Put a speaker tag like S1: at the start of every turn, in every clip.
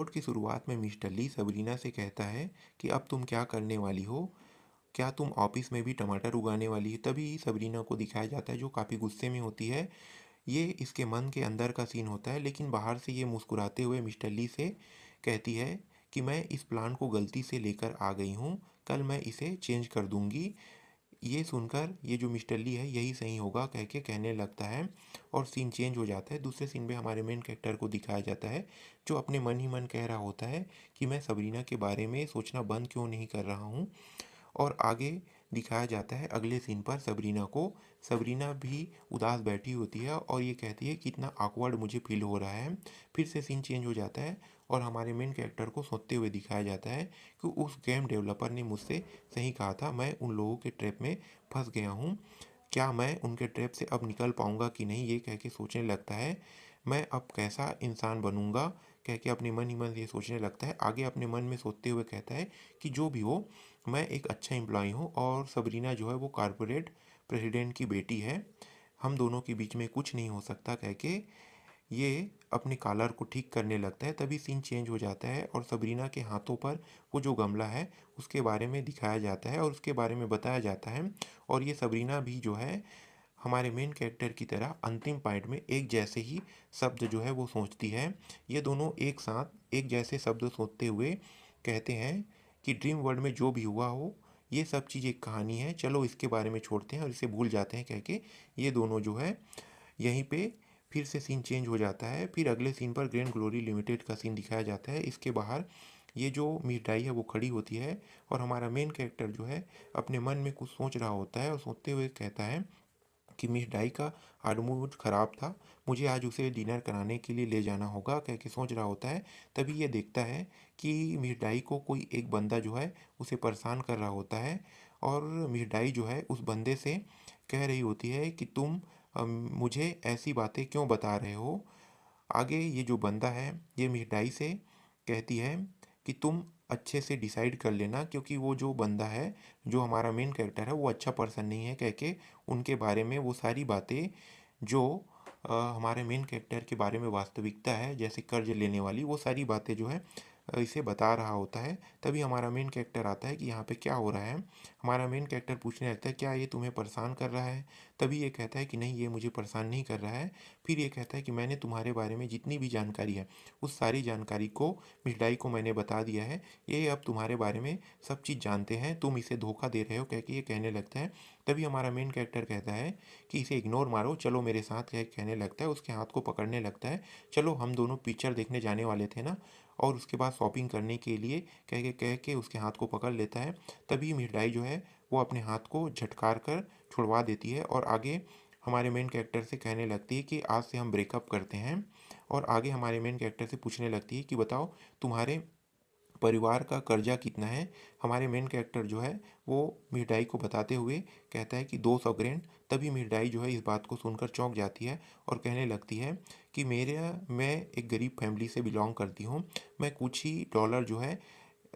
S1: Episode की शुरुआत में मिस्टर ली सबरीना से कहता है कि अब तुम क्या करने वाली हो। क्या तुम ऑफिस में भी टमाटर उगाने वाली हो। तभी सबरीना को दिखाया जाता है जो काफ़ी गुस्से में होती है। ये इसके मन के अंदर का सीन होता है, लेकिन बाहर से ये मुस्कुराते हुए मिस्टर ली से कहती है कि मैं इस प्लान को गलती से लेकर आ गई हूँ, कल मैं इसे चेंज कर दूंगी। ये सुनकर ये जो मिस्टर ली है यही सही होगा कह के कहने लगता है और सीन चेंज हो जाता है। दूसरे सीन में हमारे मेन कैरेक्टर को दिखाया जाता है जो अपने मन ही मन कह रहा होता है कि मैं सबरीना के बारे में सोचना बंद क्यों नहीं कर रहा हूँ। और आगे दिखाया जाता है अगले सीन पर सबरीना को। सबरीना भी उदास बैठी होती है और ये कहती है कि इतना awkward मुझे फील हो रहा है। फिर से सीन चेंज हो जाता है और हमारे मेन कैरेक्टर को सोते हुए दिखाया जाता है कि उस गेम डेवलपर ने मुझसे सही कहा था, मैं उन लोगों के ट्रैप में फंस गया हूँ। क्या मैं उनके ट्रैप से अब निकल पाऊंगा कि नहीं, ये कह के सोचने लगता है। मैं अब कैसा इंसान बनूंगा कह के अपने मन ही मन ये सोचने लगता है। आगे अपने मन में सोचते हुए कहता है कि जो भी हो, मैं एक अच्छा एम्प्लॉय हूँ और सबरीना जो है वो कॉरपोरेट प्रेसिडेंट की बेटी है। हम दोनों के बीच में कुछ नहीं हो सकता कह के ये अपने कॉलर को ठीक करने लगता है। तभी सीन चेंज हो जाता है और सबरीना के हाथों पर वो जो गमला है उसके बारे में दिखाया जाता है और उसके बारे में बताया जाता है। और ये सबरीना भी जो है हमारे मेन कैरेक्टर की तरह अंतिम पॉइंट में एक जैसे ही शब्द जो है वो सोचती है। ये दोनों एक साथ एक जैसे शब्द सोचते हुए कहते हैं कि ड्रीम वर्ल्ड में जो भी हुआ हो, ये सब चीज़ एक कहानी है, चलो इसके बारे में छोड़ते हैं और इसे भूल जाते हैं कह के ये दोनों जो है यहीं पे फिर से सीन चेंज हो जाता है। फिर अगले सीन पर ग्रैंड ग्लोरी लिमिटेड का सीन दिखाया जाता है। इसके बाहर ये जो मिठाई है वो खड़ी होती है और हमारा मेन कैरेक्टर जो है अपने मन में कुछ सोच रहा होता है और सोचते हुए कहता है कि मिस डाई का आज मूड ख़राब था, मुझे आज उसे डिनर कराने के लिए ले जाना होगा कह के सोच रहा होता है। तभी ये देखता है कि मिस डाई को कोई एक बंदा जो है उसे परेशान कर रहा होता है और मिस डाई जो है उस बंदे से कह रही होती है कि तुम मुझे ऐसी बातें क्यों बता रहे हो। आगे ये जो बंदा है ये मिस डाई से कहती है कि तुम अच्छे से डिसाइड कर लेना, क्योंकि वो जो बंदा है जो हमारा मेन कैरेक्टर है वो अच्छा पर्सन नहीं है कह के उनके बारे में वो सारी बातें जो हमारे मेन कैरेक्टर के बारे में वास्तविकता है, जैसे कर्ज लेने वाली, वो सारी बातें जो है इसे बता रहा होता है। तभी हमारा मेन कैरेक्टर आता है कि यहाँ पे क्या हो रहा है। हमारा मेन कैरेक्टर पूछने लगता है क्या ये तुम्हें परेशान कर रहा है। तभी ये कहता है कि नहीं, ये मुझे परेशान नहीं कर रहा है। फिर ये कहता है कि मैंने तुम्हारे बारे में जितनी भी जानकारी है उस सारी जानकारी को मिठाई को मैंने बता दिया है, ये अब तुम्हारे बारे में सब चीज़ जानते हैं, तुम इसे धोखा दे रहे हो कह के ये कहने लगता है। तभी हमारा मेन कैरेक्टर कहता है कि इसे इग्नोर मारो, चलो मेरे साथ कह कहने लगता है, उसके हाथ को पकड़ने लगता है। चलो हम दोनों पिक्चर देखने जाने वाले थे ना, और उसके बाद शॉपिंग करने के लिए कह के उसके हाथ को पकड़ लेता है। तभी मिठाई जो है वो अपने हाथ को झटकार कर छुड़वा देती है और आगे हमारे मेन कैरेक्टर से कहने लगती है कि आज से हम ब्रेकअप करते हैं। और आगे हमारे मेन कैरेक्टर से पूछने लगती है कि बताओ तुम्हारे परिवार का कर्जा कितना है। हमारे मेन कैरेक्टर जो है वो मिठाई को बताते हुए कहता है कि 200 ग्रैंड। तभी मिठाई जो है इस बात को सुनकर चौंक जाती है और कहने लगती है कि मैं एक गरीब फैमिली से बिलोंग करती हूँ, मैं कुछ ही डॉलर जो है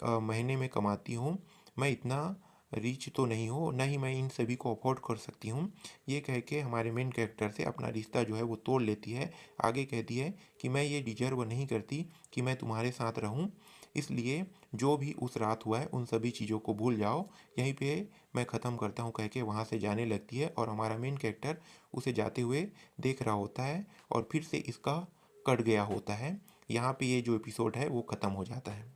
S1: महीने में कमाती हूँ, मैं इतना रिच तो नहीं हूँ, ना ही मैं इन सभी को अफोर्ड कर सकती हूँ। ये कह के हमारे मेन कैरेक्टर से अपना रिश्ता जो है वो तोड़ लेती है। आगे कहती है कि मैं ये डिजर्व नहीं करती कि मैं तुम्हारे साथ रहूँ, इसलिए जो भी उस रात हुआ है उन सभी चीज़ों को भूल जाओ, यहीं पे मैं ख़त्म करता हूँ कह के वहाँ से जाने लगती है। और हमारा मेन कैरेक्टर उसे जाते हुए देख रहा होता है और फिर से इसका कट गया होता है। यहाँ पे ये जो एपिसोड है वो ख़त्म हो जाता है।